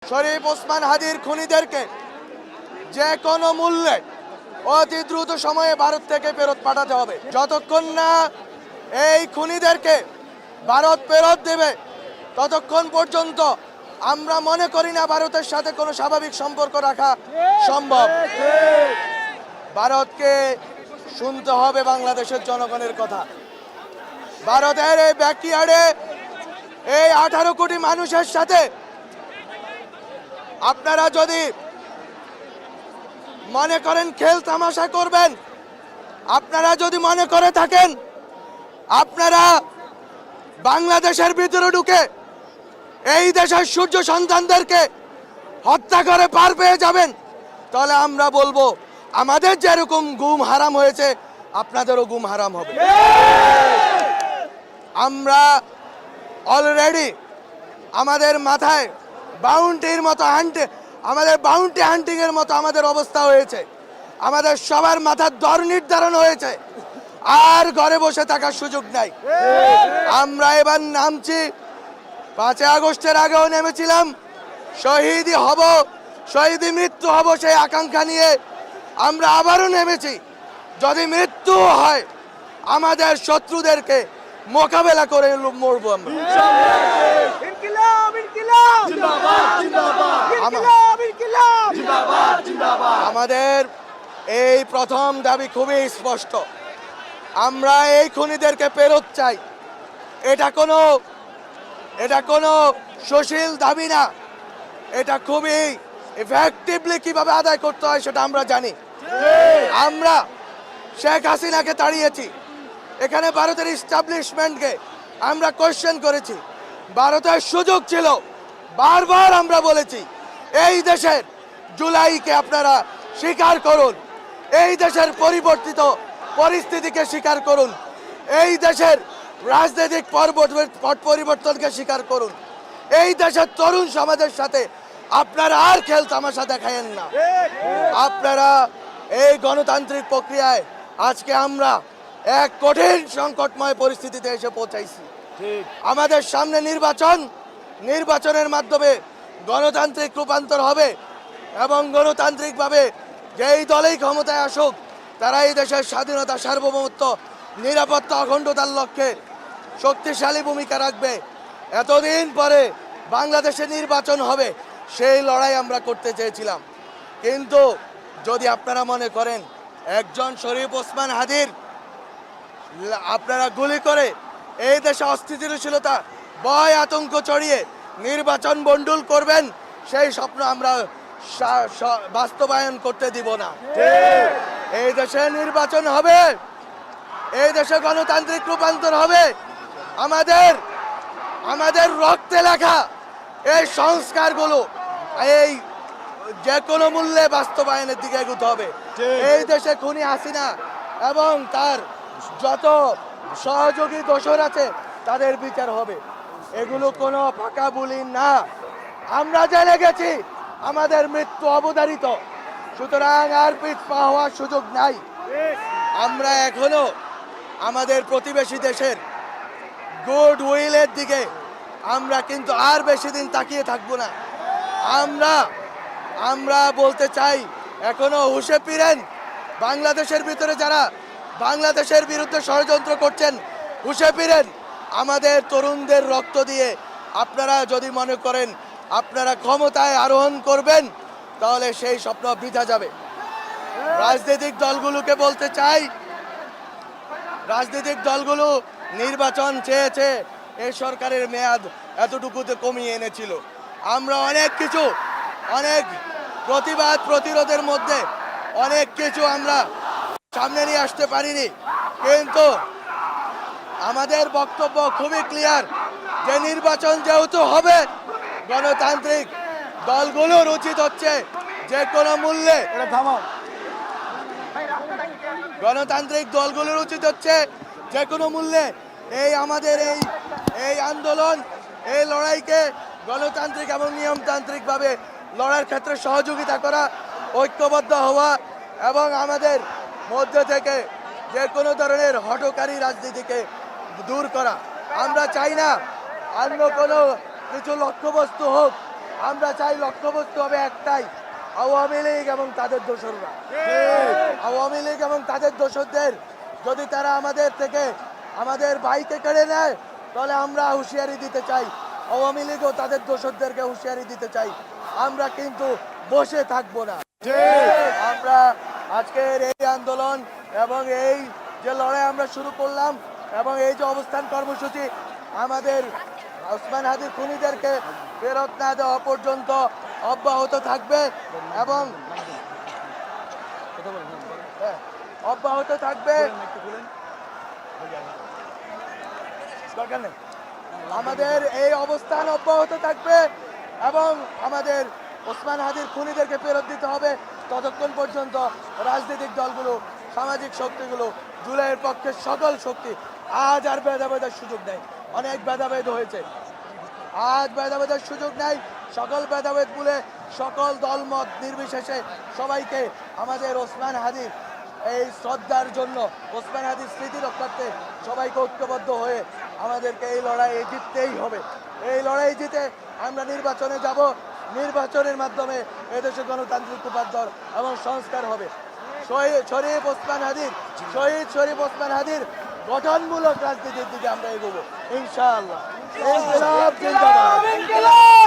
শরীফ ওসমান হাদির খুনিদেরকে যে কোনো মূল্যে অতি দ্রুত সময়ে ভারত থেকে ফেরত পাঠাতে হবে। যতক্ষণ না এই খুনিদেরকে ভারত ফেরত দেবে ততক্ষণ পর্যন্ত আমরা মনে করি না ভারতের সাথে কোনো স্বাভাবিক সম্পর্ক রাখা সম্ভব। ভারতকে শুনতে হবে বাংলাদেশের জনগণের কথা। ভারতের এই ব্যাকইয়ার্ডে এই 18 কোটি মানুষের সাথে আপনারা যদি মনে করেন খেল তামাশা করবেন, আপনারা যদি মনে করে থাকেন আপনারা বাংলাদেশের ভিতরে ঢুকে এই দেশের সূর্য সন্তানদেরকে হত্যা করে পার পেয়ে যাবেন, তাহলে আমরা বলবো আমাদের যেরকম গুম হারাম হয়েছে আপনাদেরও গুম হারাম হবে। আমরা অলরেডি আমাদের মাথায় বাউন্টির মতো বাউন্টি হান্টিং এর মতো আমাদের অবস্থা হয়েছে। আমাদের সবার মাথার দর নির্ধারণ হয়েছে, আর ঘরে বসে থাকার সুযোগ নাই। আমরা এবার নামছি, 5 আগস্টের আগেও নেমেছিলাম, শহীদই হব, শহীদি মৃত্যু হব সেই আকাঙ্ক্ষা নিয়ে আমরা আবারও নেমেছি। যদি মৃত্যু হয় আমাদের শত্রুদেরকে মোকাবেলা করে মরবো আমরা। আমাদের এই প্রথম দাবি খুবই স্পষ্ট, আমরা এই খুনিদেরকে ফেরত চাই। এটা কোনো সুশীল দাবি না, এটা খুবই ইফেক্টিভলি কিভাবে আদায় করতে হয় সেটা আমরা জানি। আমরা শেখ হাসিনাকে তাড়িয়েছি, এখানে ভারতের ইস্টাবলিশমেন্টকে আমরা কোয়েশ্চেন করেছি। ভারতের সুযোগ ছিল, বারবার আমরা বলেছি এই দেশের জুলাইকে আপনারা স্বীকার করুন, এই দেশের পরিবর্তিত পরিস্থিতিকে স্বীকার করুন, এই দেশের রাজনৈতিক পট পরিবর্তনকে স্বীকার করুন। এই দেশের তরুণ সমাজের সাথে আপনারা আর খেল তামাশা দেখায়েন না। আপনারা এই গণতান্ত্রিক প্রক্রিয়ায় আজকে আমরা এক কঠিন সংকটময় পরিস্থিতিতে এসে পৌঁছাইছি। আমাদের সামনে নির্বাচনের মাধ্যমে গণতান্ত্রিক রূপান্তর হবে এবং গণতান্ত্রিকভাবে যেই দলেই ক্ষমতায় আসুক তারা এই দেশের স্বাধীনতা, সার্বভৌমত্ব, নিরাপত্তা, অখণ্ডতার লক্ষ্যে শক্তিশালী ভূমিকা রাখবে। এতদিন পরে বাংলাদেশে নির্বাচন হবে, সেই লড়াই আমরা করতে চেয়েছিলাম। কিন্তু যদি আপনারা মনে করেন একজন শরীফ ওসমান হাদির আপনারা গুলি করে এই দেশে অস্থিতিশীলতা, ভয়, আতঙ্ক ছড়িয়ে নির্বাচন বন্ডুল করবেন, সেই স্বপ্ন আমরা বাস্তবায়ন করতে দিব না। এই দেশে নির্বাচন হবে, এই দেশে গণতান্ত্রিক রূপান্তর হবে। আমাদের রক্তে লেখা এই সংস্কারগুলো এই যে কোনো মূল্যে বাস্তবায়নের দিকে এগোতে হবে। এই দেশে খুনি হাসিনা এবং তার যত সহযোগী দোসর আছে তাদের বিচার হবে। এগুলো কোনো ফাঁকা বুলি না। আমরা জেনে গেছি আমাদের মৃত্যু অবধারিত, সুতরাং আর পিছপা হওয়ার সুযোগ নাই। আমরা এখনো আমাদের প্রতিবেশী দেশের গুড উইলের দিকে আমরা কিন্তু আর বেশি দিন তাকিয়ে থাকবো না। আমরা বলতে চাই এখনো হুঁশে ফিরেন। বাংলাদেশের ভিতরে যারা বাংলাদেশের বিরুদ্ধে ষড়যন্ত্র করছেন, হুঁশে ফিরেন। আমাদের তরুণদের রক্ত দিয়ে আপনারা যদি মনে করেন আপনারা ক্ষমতায় আরোহণ করবেন, তাহলে সেই স্বপ্ন বৃথা যাবে। রাজনৈতিক দলগুলোকে বলতে চাই, রাজনৈতিক দলগুলো নির্বাচন চেয়েছে, এই সরকারের মেয়াদ এতটুকুতে কমিয়ে এনেছিল। আমরা অনেক প্রতিবাদ প্রতিরোধের মধ্যে অনেক কিছু আমরা সামনে নিয়ে আসতে পারিনি, কিন্তু আমাদের বক্তব্য খুবই ক্লিয়ার যে নির্বাচন যেহেতু হবে, গণতান্ত্রিক দলগুলোর উচিত হচ্ছে যে কোনো মূল্যে আমাদের এই আন্দোলন, এই লড়াইকে গণতান্ত্রিক এবং নিয়মতান্ত্রিকভাবে লড়ার ক্ষেত্রে সহযোগিতা করা, ঐক্যবদ্ধ হওয়া এবং আমাদের মধ্যে থেকে যে কোনো ধরনের হঠকারী রাজনীতিকে দূর করা। আমরা চাই না অন্য কোনো কিছু লক্ষ্যবস্তু হোক, আমরা চাই লক্ষ্যবস্তু হবে একটাই, আওয়ামী লীগ এবং তাদের দোসররা। আওয়ামী লীগ এবং তাদের দোসরদের যদি তারা আমাদের থেকে আমাদের ভাইকে কেড়ে নেয়, তাহলে আমরা হুঁশিয়ারি দিতে চাই, আওয়ামী লীগ ও তাদের দোসরদেরকে হুঁশিয়ারি দিতে চাই, আমরা কিন্তু বসে থাকবো না। আমরা আজকের এই আন্দোলন এবং এই যে লড়াই আমরা শুরু করলাম এবং এই যে অবস্থান কর্মসূচি আমাদের ওসমান হাদির খুনিদেরকে ফেরত না দেওয়া পর্যন্ত অব্যাহত থাকবে এবং অব্যাহত থাকবে। দরকার নেই। আমাদের এই অবস্থান অব্যাহত থাকবে এবং আমাদের ওসমান হাদির খুনিদেরকে ফেরত দিতে হবে ততক্ষণ পর্যন্ত রাজনৈতিক দলগুলো, সামাজিক শক্তিগুলো, জুলাইয়ের পক্ষে সকল শক্তি আজ আর ভেদাভেদের সুযোগ নেই। অনেক ভেদাভেদ হয়েছে, আজ ভেদাভেদের সুযোগ নাই। সকল ভেদাভেদ ভুলে সকল দলমত নির্বিশেষে সবাইকে আমাদের ওসমান হাদির এই শ্রদ্ধার জন্য, ওসমান হাদির স্মৃতি রক্ষার্থে সবাইকে ঐক্যবদ্ধ হয়ে আমাদেরকে এই লড়াই জিততেই হবে। এই লড়াই জিতে আমরা নির্বাচনে যাব, নির্বাচনের মাধ্যমে এদেশে গণতান্ত্রিক রূপান্তর এবং সংস্কার হবে। শরীফ ওসমান হাদির, শহীদ শরীফ ওসমান হাদির গঠনমূলক রাজনীতির দিকে আমরা এগোবো ইনশাআল্লাহ। ইনকিলাব জিন্দাবাদ।